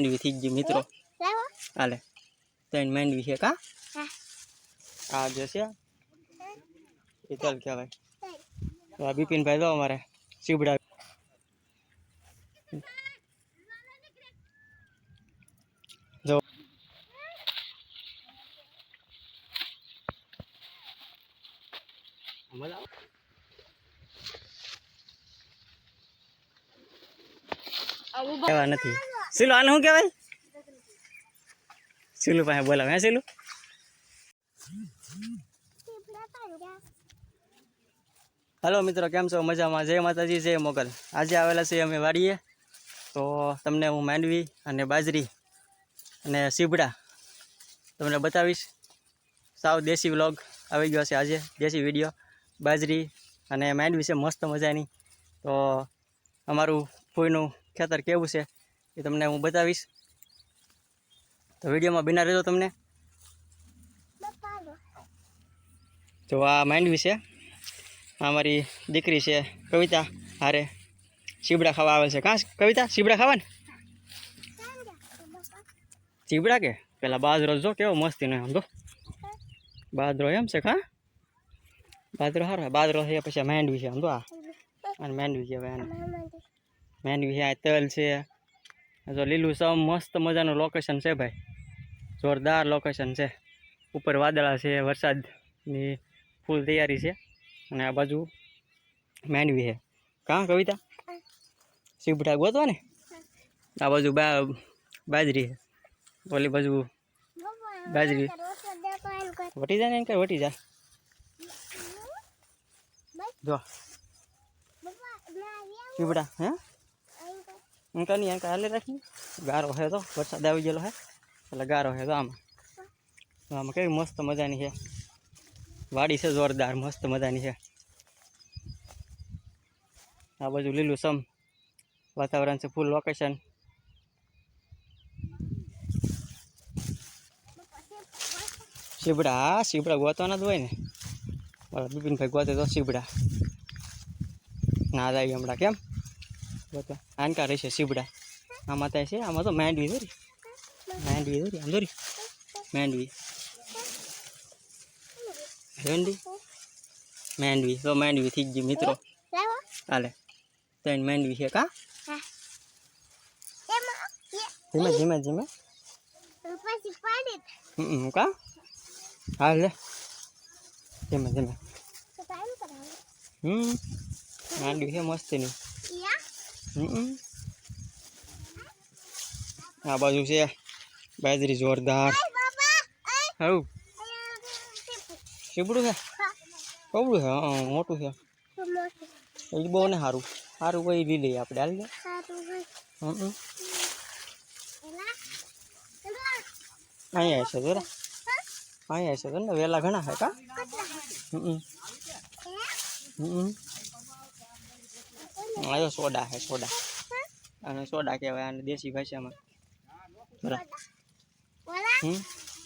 માંડવી થઈ ગઈ મિત્રો. હાલે ત્રણ માંડવી છે કા? આ જે છે એ તલ કહેવાય. તો આ બિપિનભાઈ જો અમારે સીબડા જો કહેવા નથી. સીલું આને શું કહેવાય? સીલું પાસે બોલાવે. હે સીલું? હલો મિત્રો, કેમ છો? મજામાં? જય માતાજી, જય મોગલ. આજે આવેલા છીએ અમે વાડીએ. તો તમને હું માંડવી અને બાજરી અને સીબડા તમને બતાવીશ. સાવ દેશી વ્લોગ આવી ગયો છે આજે. દેશી વિડીયો બાજરી અને માંડવી છે મસ્ત મજાની. તો અમારું ફૂઈનું ખેતર કેવું છે એ તમને હું બતાવીશ. તો વિડીયોમાં બિના રહેજો તમને. તો આ માંડવી છે. અમારી દીકરી છે કવિતા, હારે સીબડા ખાવા આવે છે. કાં કવિતા સીબડા ખાવા ને? સીબડા કે પેલા બાજરો જો કેવો મસ્તી ને આમ તો બાજરો એમ છે. કાં બાજરો સારો બાજરો છે. પછી માંડવી છે આમ તો આ અને માંડવી કહેવાય આને. માંડવી છે. આ તલ છે. જો લીલું સમ મસ્ત મજાનું લોકેશન છે ભાઈ. જોરદાર લોકેશન છે. ઉપર વાદળા છે, વરસાદની ફૂલ તૈયારી છે. અને આ બાજુ માંડવી છે. કાં કવિતા સીબડા ગોતવા ને? આ બાજુ બાજરી છે. ઓલી બાજુ બાજરી વટી જાય ને કઈ વટી જાય. જો સીબડા હે અંકા નહીં અંકા હાલે રાખી. ગારો છે તો વરસાદ આવી ગયેલો છે એટલે ગારો છે. તો આમાં કેવી મસ્ત મજાની છે વાડી છે. જોરદાર મસ્ત મજાની છે. આ બાજુ લીલું સમ વાતાવરણ છે. ફૂલ લોકેશન. સીબડા હા સીબડા ગોતવાના જ હોય ને. બરાબર બિપિનભાઈ ગોતે તો સીબડા ના જાય હમણાં. કેમ ગોતે આનકા રહેશે સીબડા. આમાં થાય છે. આમાં તો માંડવી દોરી માંડવી દોરી આમ દોરી માંડવી ભેંડી માંડવી. તો માંડવી થઈ ગઈ મિત્રો. હાલે ત્રણ માંડવી છે કા? ધીમે ધીમે ધીમે કા હાલ લે ધીમે ધીમે. માંડવી છે મસ્તીની. આ બાજુ છે બાજરી જોરદાર. હવું સીબડું છે કવડું છે. મોટું છે એ બહુ ને સારું સારું કોઈ લઈ લઈએ આપણે. હાલ અહીંયા છે જરા અહીંયા છે ને વેલા ઘણા છે કા? આ સોડા છે સોડા. અને સોડા કહેવાય આને દેશી ભાષામાં. બરાબર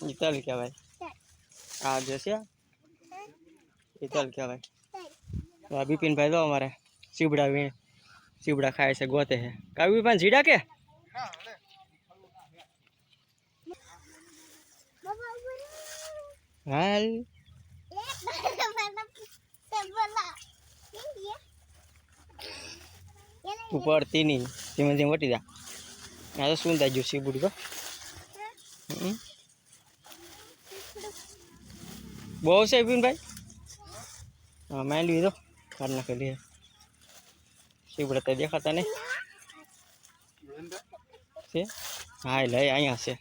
એ તલ કહેવાય. આ જે છે એ તલ કહેવાય. આ બિપિનભાઈ જો અમારે સીબડા ખાય છે ગોતે છે. કાવી પણ ઝીડા કે હાલ ઉપર તીની ધીમે ધીમે વટી જા. આ તો શું થાય સીબડું તો બહુ છે બિપિનભાઈ. હા માંડવી તો કાઢ નાખેલી સીબડા તો દેખાતા નહીં છે. હા લઈ અહીંયા છે.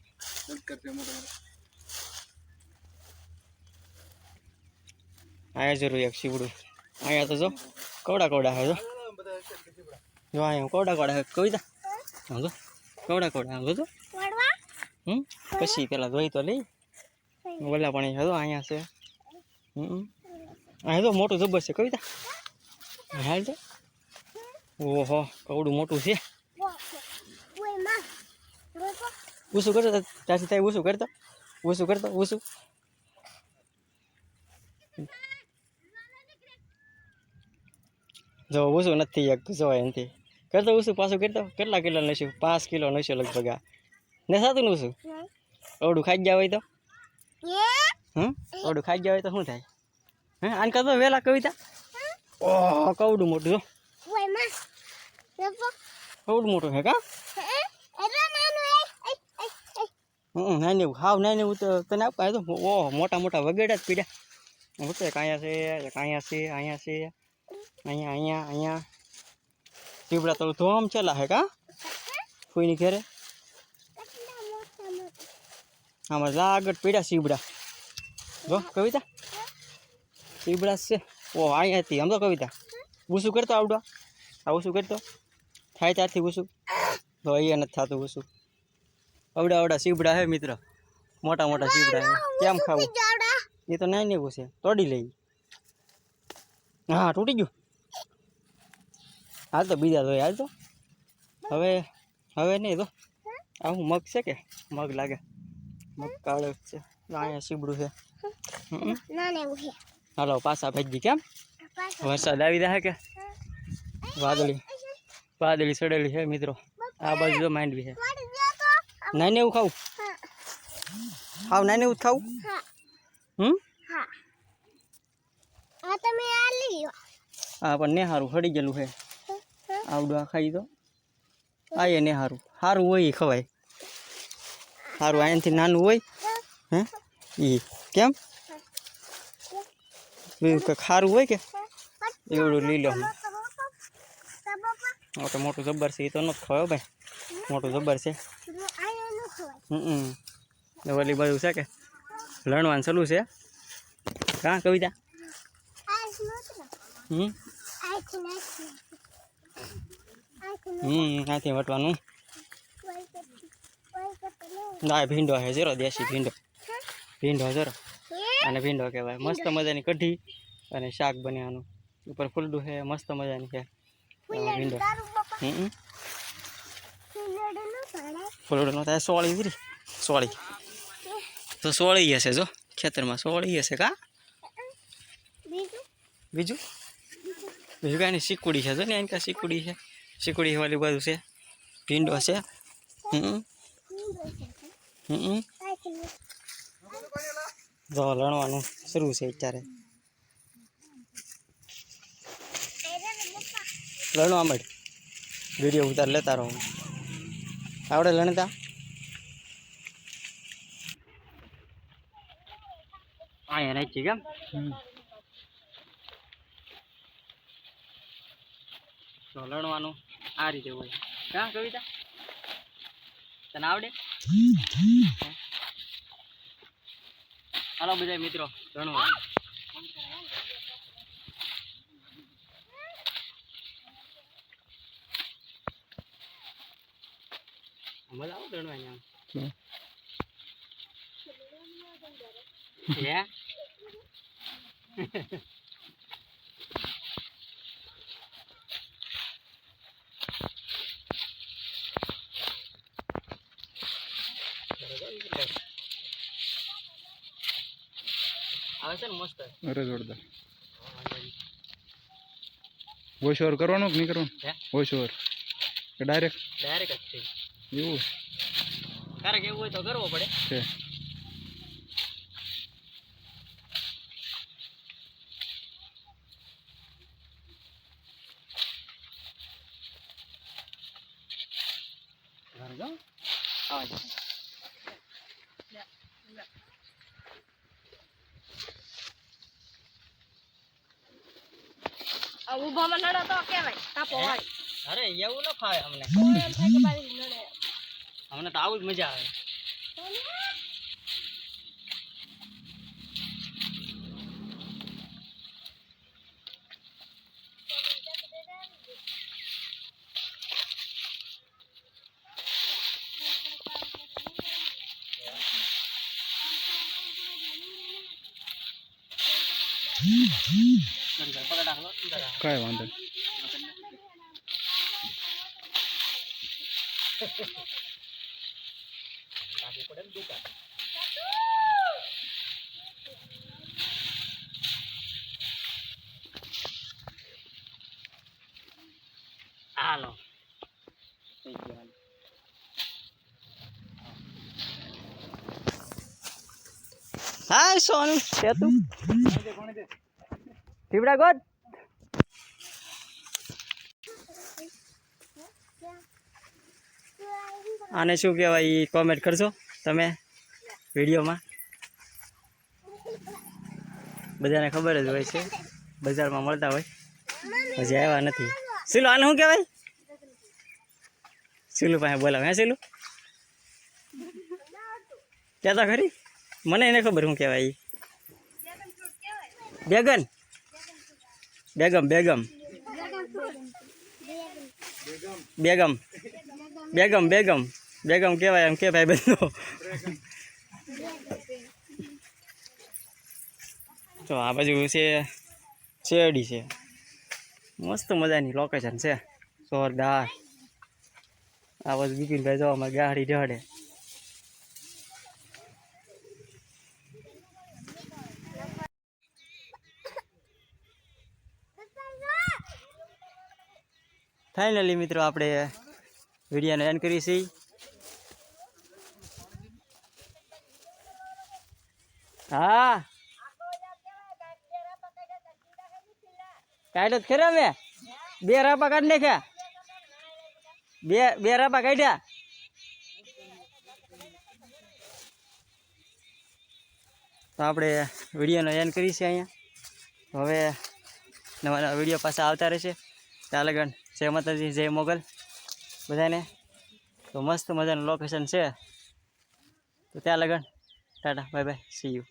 અહીંયા જરૂર એક સીબડું. અહીંયા તો જો કવડા કવડા છે. જો અહીંયા કવડા કવડા છે કવિતા. હા જો કવડા કવડા આમ જો પછી પેલા ધોઈ તો લઈ ઓલા પણ છે. અહીંયા છે. અહીંયા તો મોટું જબર છે કવિતા. હાલ તો ઓહો કવડું મોટું છે. ઊસું કરતો ત્યાંથી થાય ઊસું કરતો ઊસું જો ઊસું નથી એક જો એનાથી કરતો ઊસું પાછું કરતો. કેટલા કિલો નશું? 5 કિલો નશું લગભગ. ને સાતું નું શું ઓડું ખાઈ ગયા હોય તો ઓડું ખાઈ ગયા હોય તો શું થાય હે આને કહો વેલા કવિતા ઓહ કવડું મોટું જો કવડું મોટું હે કા નાની હાવ નાની તો તને આપવા તો ઓહ મોટા મોટા વગેડા જ પીડ્યા હું તો એક અહીંયા છે એક અહીંયા છે અહીંયા છે અહીંયા અહીંયા અહીંયા સીવડા તો ધોમ ચેલા હે કા કોઈની ઘરે આમાં લાગટ પીડ્યા સીવડા જો કવિતા સીવડા છે ઓ અહીંયા હતી આમ તો કવિતા બુસું કરતો આવડો આ ઓછું કરતો થાય ત્યારથી બુસું તો અહીંયા નથી થતું બુસું અવડા અવડા સીવડા હે મિત્ર મોટા મોટા સીવડા હે કેમ ખાવું એ તો નાની એવું છે તોડી લઈ હા તૂટી ગયું હાલ તો બીજા જોઈએ હાલ તો હવે હવે નહીં તો આવું મગ છે કે મગ લાગે મગ કાળો છે અહીંયા સીબડું છે હાલો પાછા ભેજી કેમ વરસાદ આવી રહ્યા કે વાદળી વાદળી ચડેલી છે મિત્રો આ બાજુ જો માંડવી છે નાને એવું ખાવું હાવ નાને એવું ખાવું હા પણ ને સારું હળી ગયેલું છે આવડું આ ખાઈ તો આ એ ને સારું સારું હોય એ ખવાય સારું અહીંયાથી નાનું હોય હે એ કેમ ખારું હોય કે એવડું લીલો મોટું મોટું જબ્બર છે એ તો નથી ખવાય ભાઈ મોટું જબ્બર છે ઓલી બાજુ છે કે લણવાનું ચાલુ છે હા કવિતા ત્યાંથી વટવાનું ના ભીંડો છે જરો દેશી ભીંડો ભીંડો જરો અને ભીંડો કહેવાય મસ્ત મજાની કઢી અને શાક બન્યાનું ઉપર ફૂલડું છે મસ્ત મજાની છે ભીંડો ફૂલડું નો થાય સોળી ઉરી સોળી તો સોળી હશે જો ખેતરમાં સોળી હશે કા બીજું બીજું કાંઈ શીકુડી છે જો ને એની કાંઈ શીકુડી છે શીકુડી વાળી બાજુ છે ભીંડો છે જો લણવાનું શરૂ છે અત્યારે લણવા માંડ વિડીયો ઉતાર લેતા રહો આવડે લણતા અહીંયા નાખી કેમ તો લણવાનું આ રીતે હોય હા કવિતા તને આવડે હાલો બધા મિત્રો લણવા મજા આવું લણવા અહીંયા આવે છે ને મસ્ત અરે જોરદાર વોઇસ ઓવર કરવાનો કે નહીં કરવાનો વોઇસ ઓવર કે ડાયરેક્ટ ડાયરેક્ટ જ છે એવું ક્યારેક એવું હોય તો કરવો પડે છે ઉભામાં નડે તો કેવાય તાપો વાળી અરે એવું ન ફાવે અમને એમ થાય કે બારી નડે અમને તો આવું જ મજા આવે કાંઈ વાંધો હાલો હાય સોનું છે તું ટીપડા ગોડ આને શું કહેવાય એ કોમેન્ટ કરજો તમે વિડીયોમાં બધાને ખબર જ હોય છે બજારમાં મળતા હોય હજી આવ્યા નથી સીલું આને શું કહેવાય સીલું પાસે બોલાવે હે સીલું કહેતા ખરી મને એને ખબર શું કહેવાય ઈ બેગન બેગમ બેગમ બેગમ બેગમ બેગમ બેગમ કહેવાય એમ કે ભાઈ બધો તો આ બાજુ છે શેરડી છે મસ્ત મજાની લોકેશન છે જોરદાર આ બાજુ બિપિનભાઈ જો અમારે ગાડી ઢળે ફાઇનલી મિત્રો આપણે વિડીયોને એન્ડ કરીએ છીએ હા કાઢ્યો જ ખરા મેં 2 રાપા કાઢી નાખ્યા બે રાપા કાઢ્યા તો આપણે વિડીયોનો એન્ડ કરીએ છીએ અહીંયા હવે નવા નવા વિડીયો પાછા આવતા રહેશે ત્યાં લગન જય માતાજી જય મોગલ બધાને તો મસ્ત મજાનું લોકેશન છે તો ત્યાં લગન Tata bye bye see you